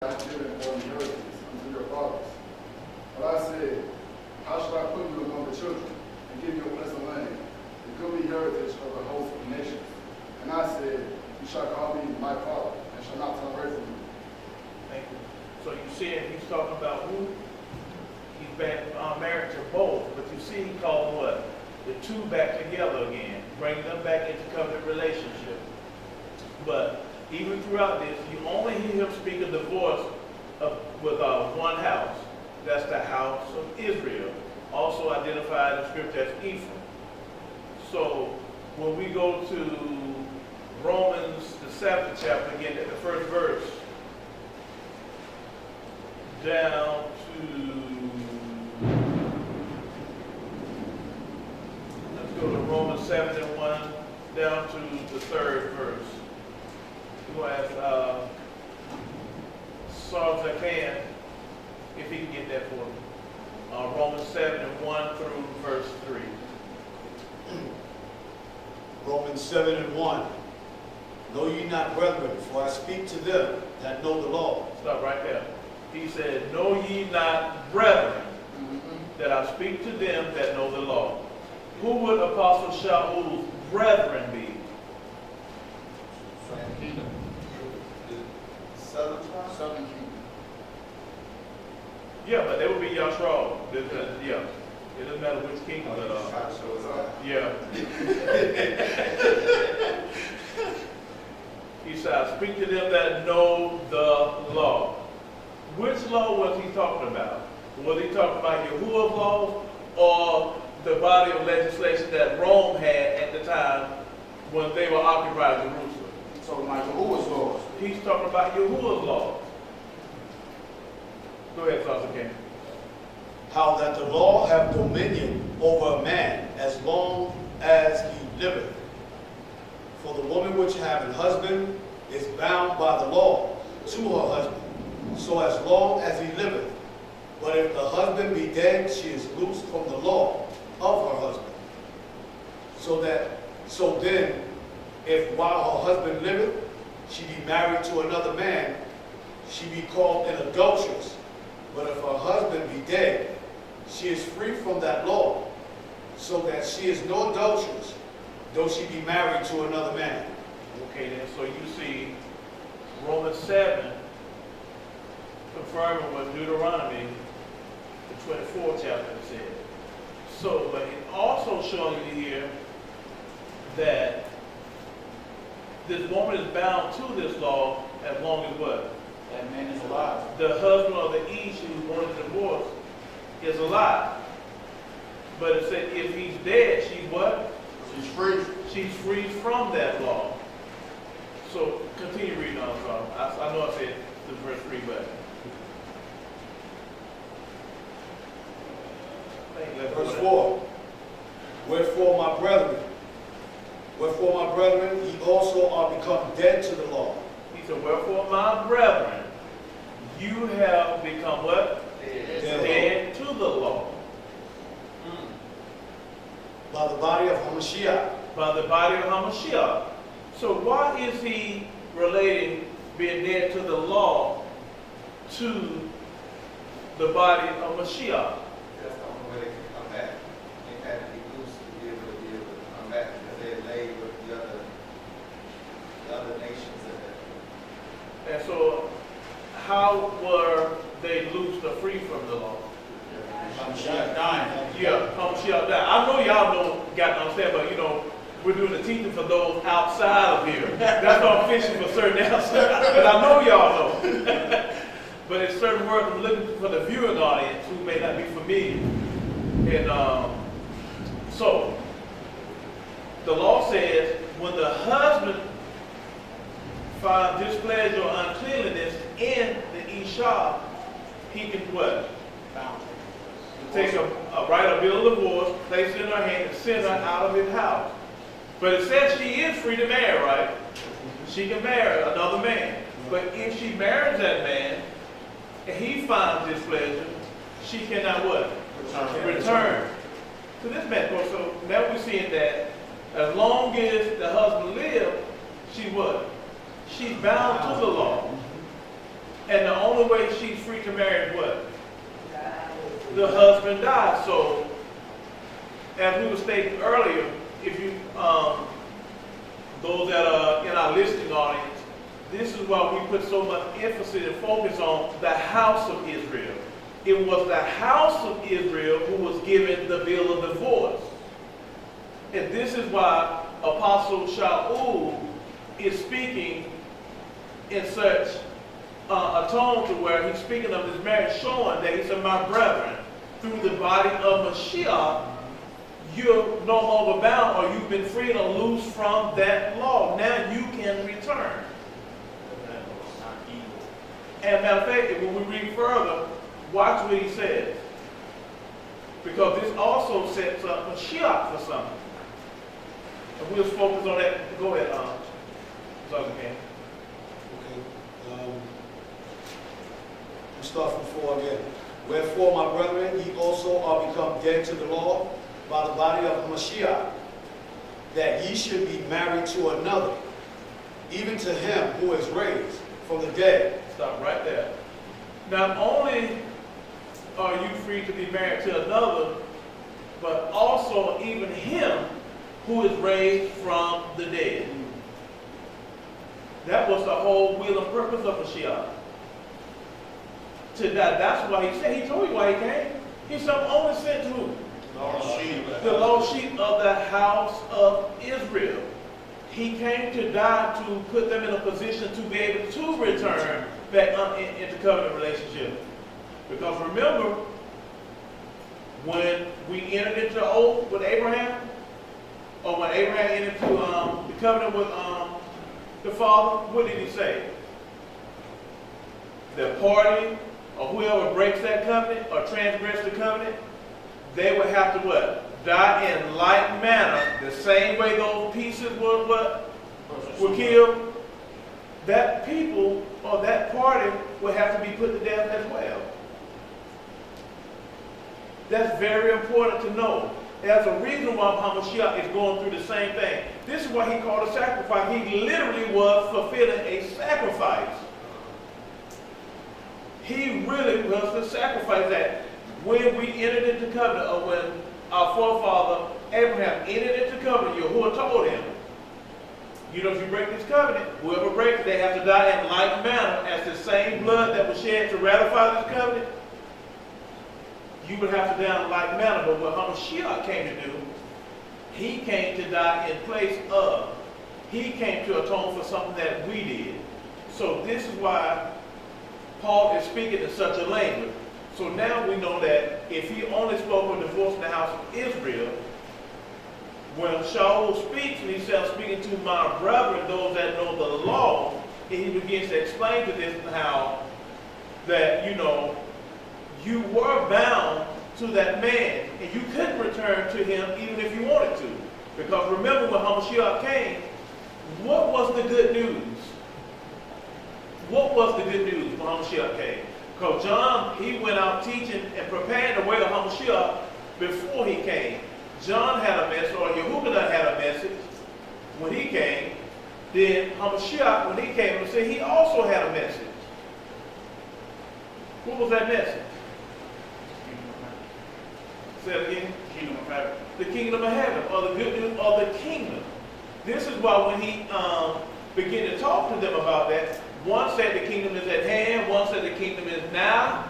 I've given for inheritance unto your fathers. But I said, how shall I put you among the children and give you a pleasant land, the goodly heritage of the host of nations? And I said, you shall call me my father, and shall not turn away from me. Thank you. So you see, he's talking about who? He's been married to both, but you see he called what? The two back together again, bringing them back into covenant relationship. But even throughout this, you only hear him speak of divorce with one house. That's the house of Israel, also identified in Scripture as Ephraim. So when we go to Romans, the 7th chapter, again, at the first verse, down to, let's go to Romans 7 and 1, down to the 3rd verse. We're going to ask Psalms I can, if he can get that for me. Romans 7 and 1 through verse 3. Romans 7 and 1. Know ye not, brethren, for I speak to them that know the law. Stop right there. He said, know ye not, brethren, that I speak to them that know the law. Who would Apostle Shaul's brethren be? Southern kingdom. Yeah, but they would be Yashra'al. Yeah. It doesn't matter which kingdom that are. Yeah. He said, I speak to them that know the law. Which law was he talking about? Was he talking about Yahuah's laws or the body of legislation that Rome had at the time when they were occupying Jerusalem? So like Yahuah's laws. He's talking about Yahuah's laws. Go ahead, Father King. How that the law have dominion over a man as long as he liveth. For the woman which have an husband is bound by the law to her husband, so as long as he liveth. But if the husband be dead, she is loosed from the law of her husband. So then, if while her husband liveth, she be married to another man, she be called an adulteress. But if her husband be dead, she is free from that law, so that she is no adulteress, though she be married to another man. Okay, then, so you see Romans 7 confirming what Deuteronomy, the 24th chapter, said. So, but it also showing you here that this woman is bound to this law as long as what? That man is alive. The husband of the East who wanted divorce is alive. But it said if he's dead, she's what? She's free. She's free from that law. So continue reading on, so I know I said the verse 3, but Verse 4. Wherefore, my brethren, ye also are become dead to the law. he said, wherefore, my brethren, you have become what? Dead to the law. By the body of Mashiyach. By the body of Mashiyach. So why is he relating being dead to the law to the body of Mashiyach? That's the only way they can come back. They had to be loose to be able to come back because they had laid with the other nations in there. And so how were they loosed or free from the law? Mashiyach dying. Yeah, Mashiyach died. I know y'all got to understand, but we're doing the teaching for those outside of here. That's why I'm fishing for certain outside. But I know y'all know. But it's certain words I'm looking for the viewing audience who may not be familiar. And so the law says when the husband finds displeasure or uncleanliness in the Isha, he can what? Take write a bill of divorce, place it in her hand, and send her out of his house. But it says she is free to marry, right? She can marry another man. But if she marries that man, and he finds displeasure, she cannot what? Return to this man. So now we're seeing that as long as the husband lives, she what? She's bound to the law. And the only way she's free to marry is what? The husband dies. So, as we were stating earlier, if you, those that are in our listening audience, this is why we put so much emphasis and focus on the house of Israel. It was the house of Israel who was given the bill of divorce. And this is why Apostle Yahusha is speaking in such a tone to where he's speaking of this marriage, showing that he said, my brethren, through the body of Mashiyach, you're no longer bound, or you've been freed or loose from that law. Now you can return. And matter of fact, when we read further, watch what he says. Because this also sets up Mashiyach for something. And we'll focus on that. Go ahead, Brother King. Okay. We start from 4 again. Wherefore, my brethren, ye also are become dead to the law by the body of Mashiyach, that ye should be married to another, even to him who is raised from the dead. Stop right there. Not only are you free to be married to another, but also even him who is raised from the dead. That was the whole will and purpose of Mashiyach. To die. That's why he said, he told you why he came. He said, I'm only sent to who? The lost sheep of the house of Israel. He came to die to put them in a position to be able to return back into covenant relationship. Because remember, when we entered into oath with Abraham, or when Abraham entered into the covenant with the Father, what did he say? The party or whoever breaks that covenant or transgress the covenant, they would have to what? Die in like manner, the same way those pieces were what? Were killed. That people or that party would have to be put to death as well. That's very important to know. There's a reason why Mashiyach is going through the same thing. This is what he called a sacrifice. He literally was fulfilling a sacrifice. He really was the sacrifice that when we entered into covenant, or when our forefather Abraham entered into covenant, Yahuah told him, you know, if you break this covenant, whoever breaks it, they have to die in like manner as the same blood that was shed to ratify this covenant. You would have to die in like manner. But what Mashiyach came to do, he came to die in place of. He came to atone for something that we did. So this is why Paul is speaking in such a language. So now we know that if he only spoke of divorce in the house of Israel, when Shaul speaks, and he says, speaking to my brethren, those that know the law, and he begins to explain to them how that, you know, you were bound to that man, and you couldn't return to him even if you wanted to. Because remember when Mashiyach came, what was the good news? What was the good news when Mashiyach came? Because John, he went out teaching and preparing the way of Mashiyach before he came. John had a message, or Yahuah had a message when he came. Then Mashiyach, when he came, he also had a message. What was that message? Say it again. Kingdom of heaven. The kingdom of heaven, or the good news of the kingdom. This is why when he began to talk to them about that, one said the kingdom is at hand, one said the kingdom is now.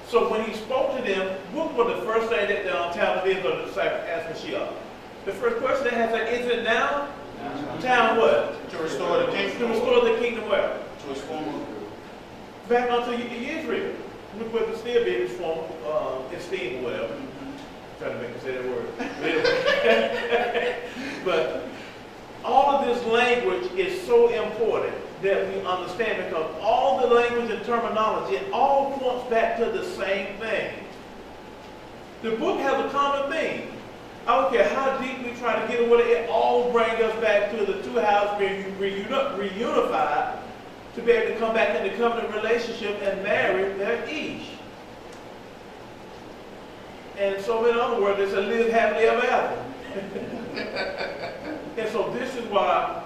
So when he spoke to them, what was the first thing that the town of Israel disciples asked Mashiyach? The first question they had said, is it now? Town what? To restore the kingdom. To restore the kingdom where? To its former. Back unto Israel. Which would still be its form, esteem well. Trying to make him say that word. But all of this language is so important that we understand, because all the language and terminology, it all points back to the same thing. The book has a common theme. I don't care how deep we try to get away, it all brings us back to the two houses being reunified to be able to come back into covenant relationship and marry their each. And so in other words, it's a live happily ever after. And so this is why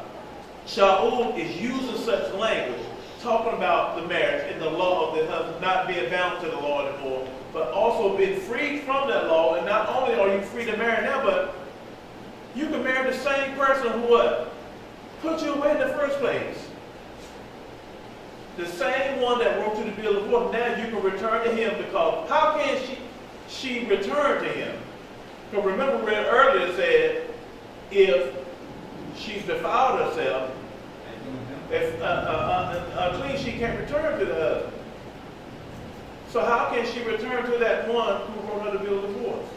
Shaul is using such language talking about the marriage and the law of the husband not being bound to the law anymore, but also being freed from that law. And not only are you free to marry now, but you can marry the same person who what? Put you away in the first place. The same one that wrote you the bill of divorce, now you can return to him, because how can she return to him? Because remember, we read earlier said, if she's defiled herself, if unclean, she can't return to the husband. So how can she return to that one who wrote her the bill of divorce?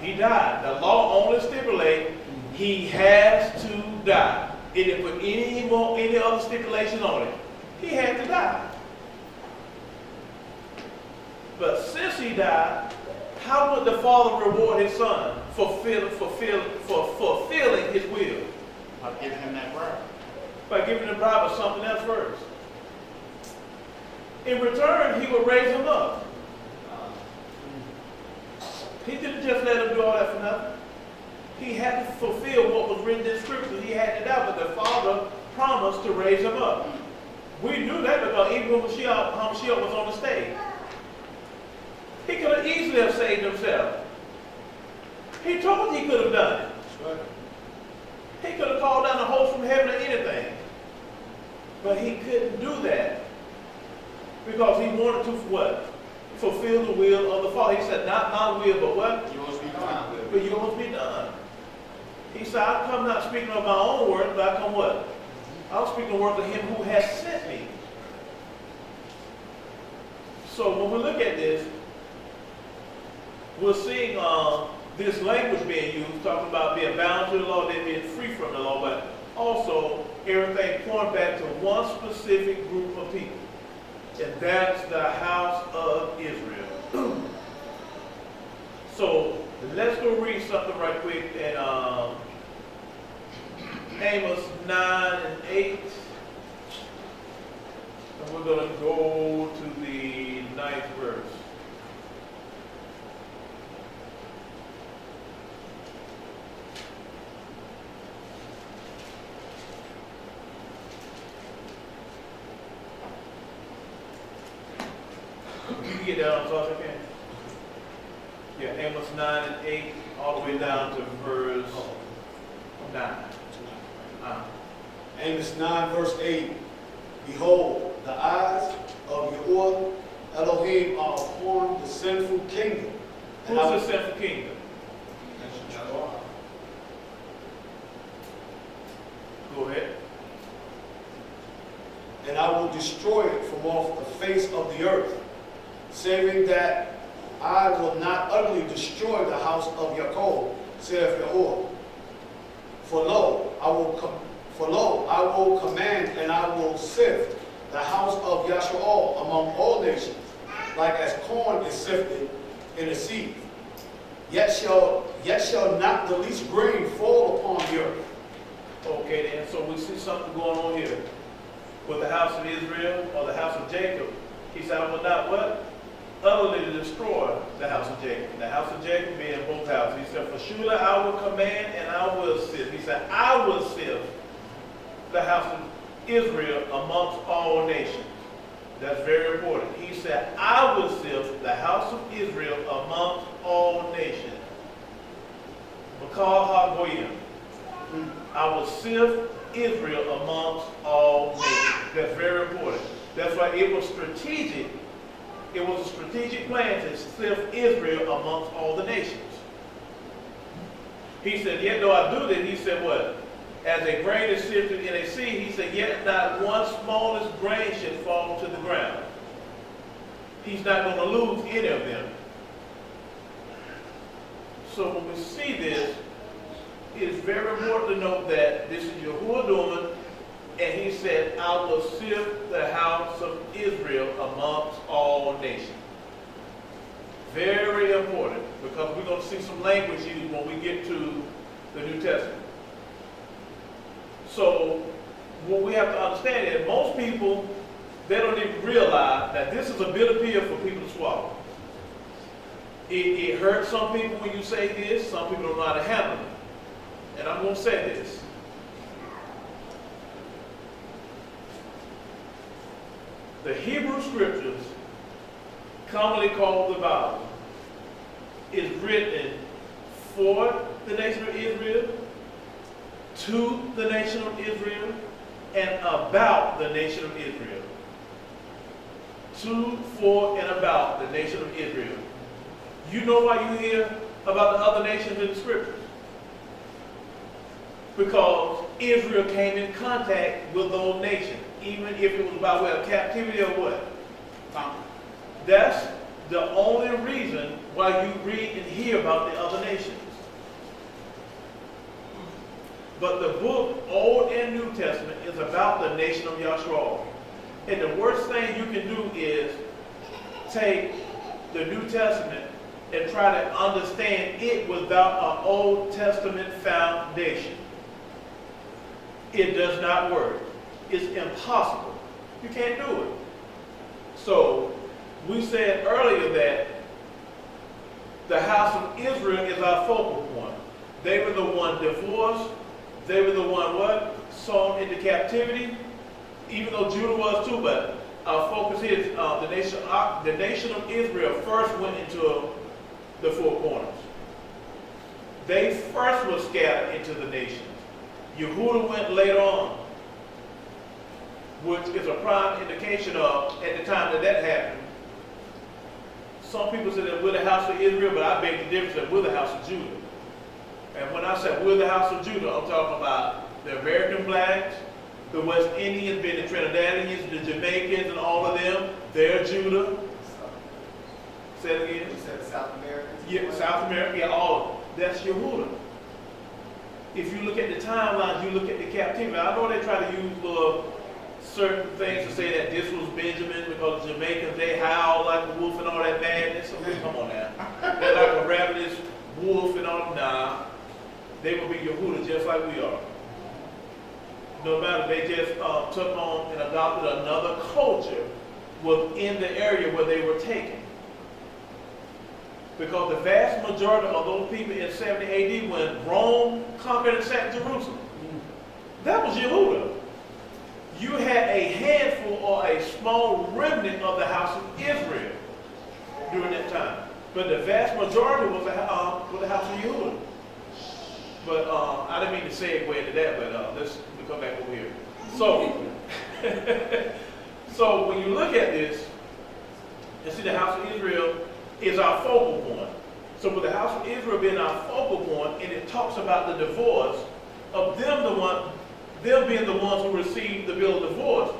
He died. The law only stipulates he has to die. It didn't put any other stipulation on it. He had to die. But since he died, how would the father reward his son for fulfilling his will? By giving him that bribe. By giving him a bribe or something else first. In return, he would raise him up. He didn't just let him do all that for nothing. He had to fulfill what was written in Scripture. He had to die, but the Father promised to raise him up. We knew that because even when Mashiyach was on the stage, he could have easily have saved himself. He told us he could have done it. That's right. He could have called down the host from heaven or anything. But he couldn't do that because he wanted to what? Fulfill the will of the Father. He said, not my will, but what? Yours be done. But yours be done. He said, I come not speaking of my own words, but I come what? I'm speaking the words of him who has sent me. So when we look at this, we're seeing this language being used, talking about being bound to the law, then being free from the law, but also everything pointing back to one specific group of people. And that's the house of Israel. So let's go read something right quick in Amos 9 and 8. And we're going to go to the 9th verse. You can get that on top again. Yeah, Amos 9 and 8, all the way down to verse 9. Amos 9, verse 8. Behold, the eyes of Yahuah Elohim are upon the sinful kingdom. Who's the sinful kingdom? Go ahead. And I will destroy it from off the face of the earth, saving that I will not utterly destroy the house of Yaakov, saith Yahuah. For lo, I will command and I will sift the house of Yashra'al among all nations, like as corn is sifted in a sieve. Yet shall not the least grain fall upon the earth. Okay, then, so we see something going on here. With the house of Israel or the house of Jacob, he said, I will not what? Utterly destroy the house of Jacob. The house of Jacob being both houses. He said, for surely I will command and I will sift. He said, I will sift the house of Israel amongst all nations. That's very important. He said, I will sift the house of Israel amongst all nations. Bakal HaGoyim. I will sift Israel amongst all nations. That's very important. That's why it was strategic. It was a strategic plan to sift Israel amongst all the nations. He said, yet though I do this, he said what? As a grain is sifted in a sea, he said, yet not one smallest grain should fall to the ground. He's not going to lose any of them. So when we see this, it is very important to note that this is Yahuah doing, and he said, I will sift the house of Israel amongst all nations. Very important, because we're going to see some language used when we get to the New Testament. So what we have to understand is most people, they don't even realize that this is a bitter pill for people to swallow. It hurts some people when you say this. Some people don't know how to handle it. And I'm going to say this. The Hebrew scriptures, commonly called the Bible, is written for the nation of Israel, to the nation of Israel, and about the nation of Israel. To, for, and about the nation of Israel. You know why you hear about the other nations in the scriptures? Because Israel came in contact with those nations, even if it was by way of captivity or what? That's the only reason why you read and hear about the other nations. But the book, Old and New Testament, is about the nation of Yashra'al. And the worst thing you can do is take the New Testament and try to understand it without an Old Testament foundation. It does not work. It's impossible. You can't do it. So, we said earlier that the house of Israel is our focal point. They were the one divorced. They were the one what? Sown into captivity. Even though Judah was too, but our focus is the nation of Israel first went into the four corners. They first were scattered into the nations. Yahuah went later on, which is a prime indication of, at the time that happened, some people say that we're the house of Israel, but I beg the difference that we're the house of Judah. And when I say we're the house of Judah, I'm talking about the American blacks, the West Indians, being the Trinidadians, the Jamaicans, and all of them. They're Judah. Say it again. You said South Americans? Yeah, South America, yeah, all of them. That's Yahuah. If you look at the timelines, you look at the captivity. I know they try to use certain things to say that this was Benjamin because the Jamaicans, they howl like a wolf and all that madness. Okay, come on now. They're like a ravenous wolf and all. Nah. They will be Yahuah just like we are. No matter, they just took on and adopted another culture within the area where they were taken. Because the vast majority of those people in 70 AD, when Rome conquered and sacked Jerusalem, that was Yahuah. You had a handful or a small remnant of the house of Israel during that time. But the vast majority was the house of Yahuah. But I didn't mean to segue into that, but let's come back over here. So, so when you look at this, you see the house of Israel is our focal point. So with the house of Israel being our focal point, and it talks about the divorce of them being the ones who received the bill of divorce,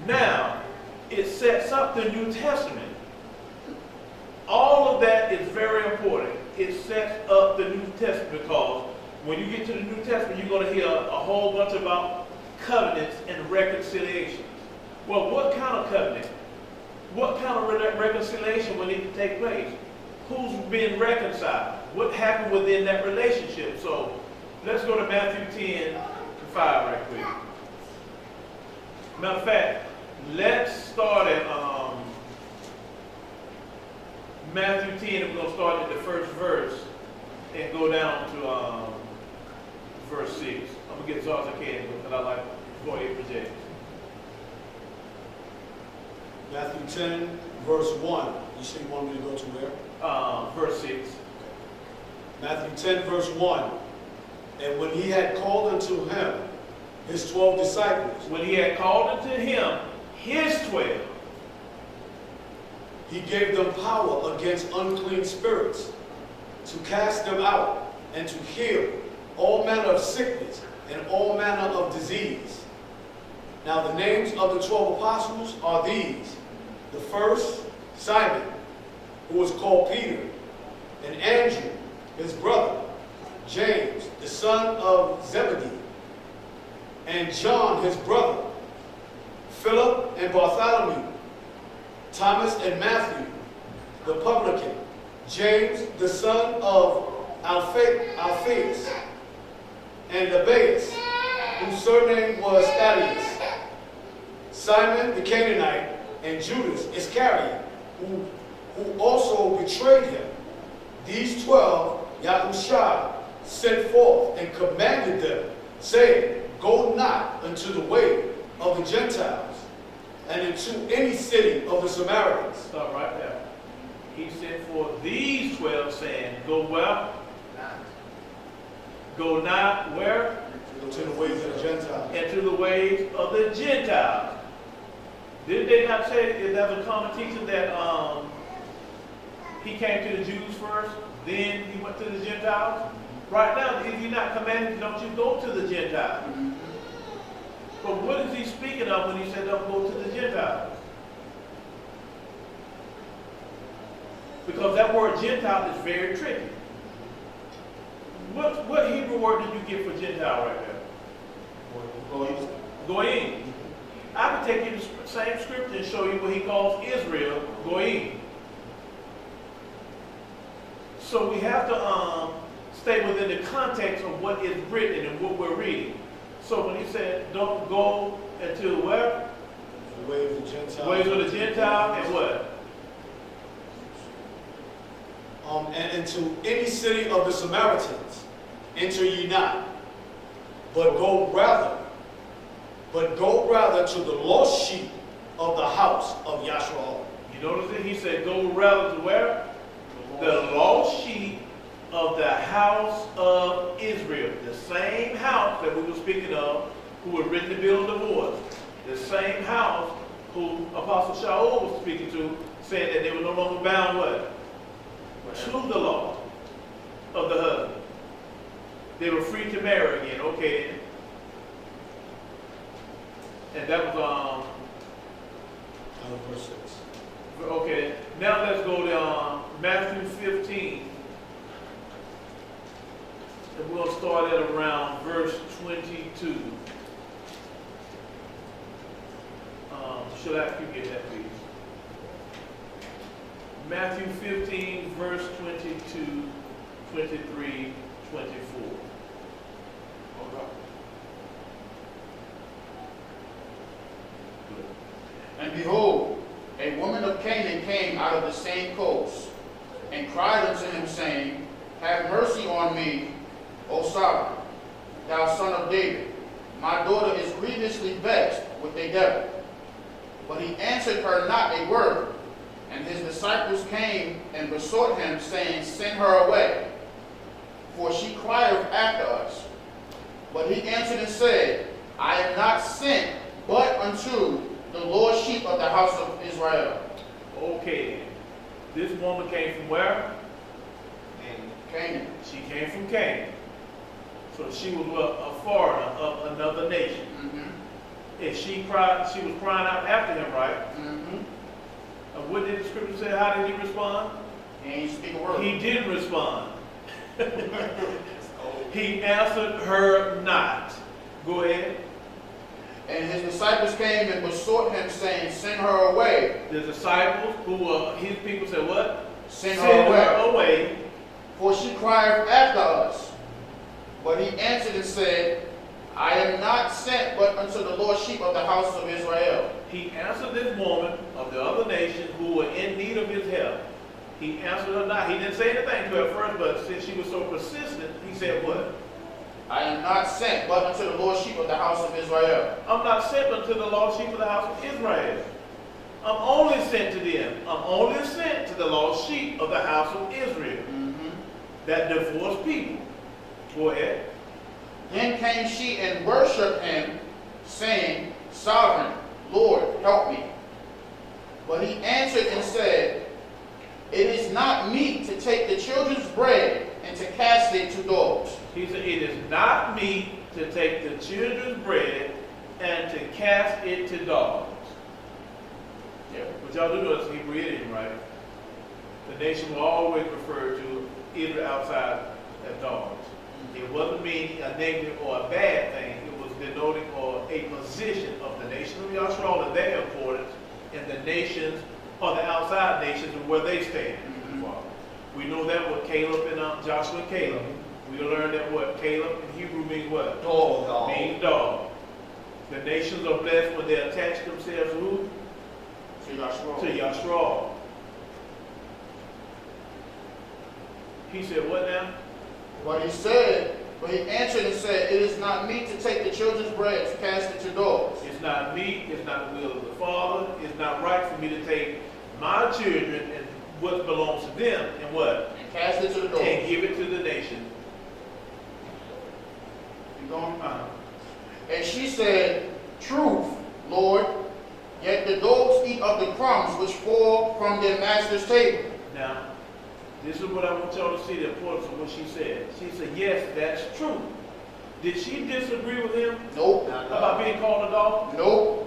now it sets up the New Testament. All of that is very important. It sets up the New Testament because when you get to the New Testament, you're going to hear a whole bunch about covenants and reconciliations. Well, what kind of covenant? What kind of reconciliation will need to take place? Who's being reconciled? What happened within that relationship? So let's go to Matthew 10:5 right quick. Matter of fact, let's start at Matthew 10, and we're going to start at the first verse and go down to verse 6. I'm going to get as far as I can because I like before it projects. Matthew 10, verse 1. You say you want me to go to where? Verse 6. Matthew 10, verse 1. And when he had called unto him his 12 disciples, When he had called unto him his 12, he gave them power against unclean spirits, to cast them out, and to heal all manner of sickness and all manner of disease. Now the names of the 12 apostles are these. The first, Simon, who was called Peter, and Andrew, his brother, James, the son of Zebedee, and John, his brother, Philip and Bartholomew, Thomas and Matthew, the publican, James, the son of Alphaeus, and Lebbaeus, whose surname was Thaddeus, Simon the Canaanite, and Judas Iscariot, who also betrayed him. These 12 Yahusha sent forth and commanded them, saying, Go not unto the way of the Gentiles, and into any city of the Samaritans. Stop right there. He sent for these 12, saying, go where? Go not where? To the ways of the Gentiles. Into the ways of the Gentiles. Did they not say, is that a common teaching that he came to the Jews first, then he went to the Gentiles? Right now, if you're not commanded, don't you go to the Gentiles? But what is he speaking of when he said don't go to the Gentiles? Because that word Gentile is very tricky. What Hebrew word did you get for Gentile right there? Goyim. I could take you to the same scripture and show you what he calls Israel, Goyim. So we have to stay within the context of what is written and what we're reading. So when he said, don't go into where? The way of the Gentile. Ways of the Gentile and what? And into any city of the Samaritans, enter ye not, but go rather to the lost sheep of the house of Yashra'al. You notice that he said, go rather to where? The lost sheep of the house of Israel. The same house that we were speaking of, who were written to build a divorce. The same house who Apostle Shaul was speaking to, saying that they were no longer bound what? To the law of the husband. They were free to marry again. Okay. And that was Verse 6. okay. Now let's go to Matthew 15. And we'll start at around verse 22. Should I you get that, please? Matthew 15, verse 22, 23, 24. And behold, a woman of Canaan came out of the same coast, and cried unto him, saying, have mercy on me, O sovereign, thou son of David. My daughter is grievously vexed with a devil. But he answered her not a word. And his disciples came and besought him, saying, send her away, for she crieth after us. But he answered and said, I am not sent but unto the lost sheep of the house of Israel. Okay. This woman came from where? Canaan. She came from Canaan. So she was a foreigner of another nation. And she was crying out after him, right? And what did the scripture say? How did he respond? He ain't speak a word. He didn't respond. He answered her not. Go ahead. And his disciples came and besought him, saying, send her away. The disciples, who were his people, said what? Send her away. For she crieth after us. But he answered and said, I am not sent but unto the lost sheep of the house of Israel. He answered this woman of the other nation who were in need of his help. He answered her not. He didn't say anything to her at first, but since she was so persistent, he said what? I am not sent but unto the lost sheep of the house of Israel. I'm not sent unto the lost sheep of the house of Israel. I'm only sent to them. I'm only sent to the lost sheep of the house of Israel. That divorced people. Go ahead. Then came she and worshipped him, saying, Sovereign Lord, help me. But he answered and said, it is not meet to take the children's bread and to cast it to dogs. He said, it is not meet to take the children's bread and to cast it to dogs. Yeah, but y'all do know it's Hebrew idiom, right? The nation will always refer to Israel outside as dogs. It wasn't meaning a negative or a bad thing. It was denoting or a position of the nation of Yashra'al and their importance, and the nations or the outside nations and where they stand. We know that with Caleb and Joshua and Caleb. We learned that what Caleb in Hebrew means what? Dog. Means dog. The nations are blessed when they attach themselves to who? To Yashra'al. To Yashra'al. He said what now? But he answered and said, it is not meet to take the children's bread to cast it to dogs. It's not meat, it's not the will of the Father, it's it's not right for me to take my children and what belongs to them and what? And cast it to the dogs. And give it to the nation. You going? And she said, truth, Lord, yet the dogs eat of the crumbs which fall from their master's table. Now, this is what I want y'all to see, the importance of what she said. She said, yes, that's true. Did she disagree with him? Nope. About being called a dog? Nope.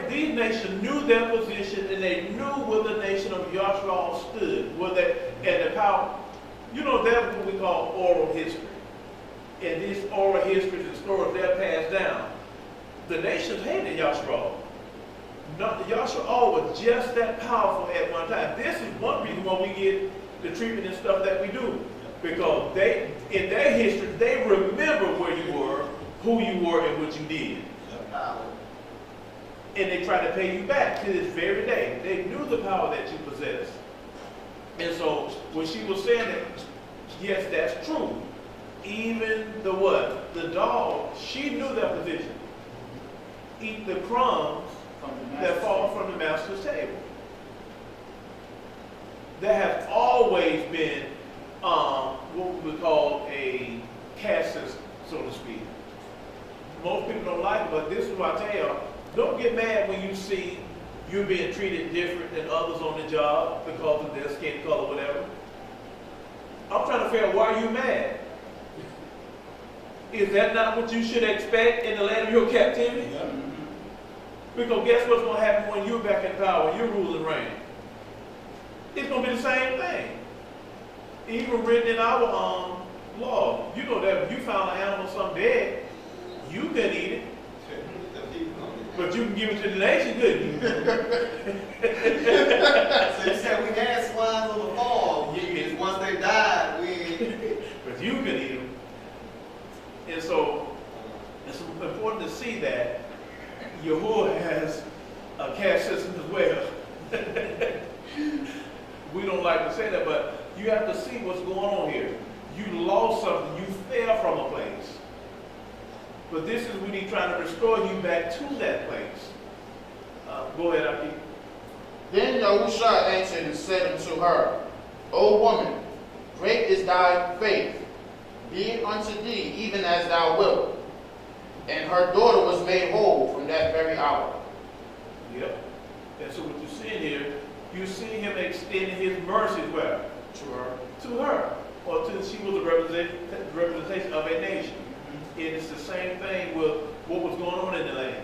These nations knew their position, and they knew where the nation of Yashra'al stood, where they, and the power. You know, that's what we call oral history. And these oral histories and stories, they're passed down. The nations hated Yashra'al. Yashra'al was just that powerful at one time. This is one reason why we get the treatment and stuff that we do. Because they, in their history, they remember where you were, who you were, and what you did. And they try to pay you back to this very day. They knew the power that you possessed. And so, when she was saying that, yes, that's true. Even the what? The dog, she knew their position. Eat the crumbs that fall from the master's table. There has always been what we call a caste system, so to speak. Most people don't like it, but this is what I tell you. Don't get mad when you see you being treated different than others on the job because of their skin color, whatever. I'm trying to figure out why you mad. Is that not what you should expect in the land of your captivity? Yeah. Because guess what's going to happen when you're back in power, when you rule and reign? It's going to be the same thing. Even written in our law. You know that if you found an animal some dead, you couldn't eat it. But you can give it to the nation, couldn't you? So you said we had swines on the farm. Yeah. Once they died, we... But you can eat them. And so, it's important to see that Yahuah has a caste system as well. We don't like to say that, but you have to see what's going on here. You lost something. You fell from a place. But this is when he's trying to restore you back to that place. Go ahead, Aki. Then Yahusha answered and said unto her, O woman, great is thy faith. Be it unto thee even as thou wilt. And her daughter was made whole from that very hour. Yep. And so what you're seeing here, you see him extending his mercy where? To her. To her. Or to she was a representation of a nation. And it's the same thing with what was going on in the land.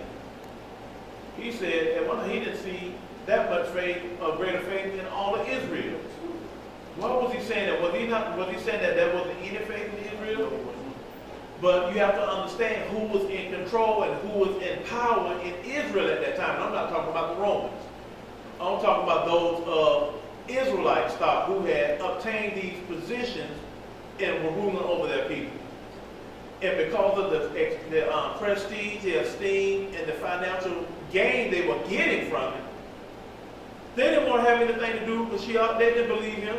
He said, at one time he didn't see that much faith, or greater faith in all of Israel. Why was he saying that? Was he saying that there wasn't any faith in Israel? But you have to understand who was in control and who was in power in Israel at that time. And I'm not talking about the Romans. I'm talking about those of Israelite stock who had obtained these positions and were ruling over their people. And because of the prestige, the esteem, and the financial gain they were getting from it, they didn't want to have anything to do with Mashiyach. They didn't believe him.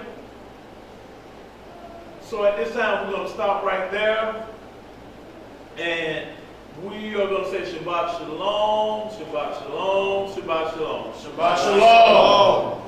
So at this time, we're going to stop right there. And we are going to say Shabbat Shalom, Shabbat Shalom, Shabbat Shalom. Shabbat Shalom.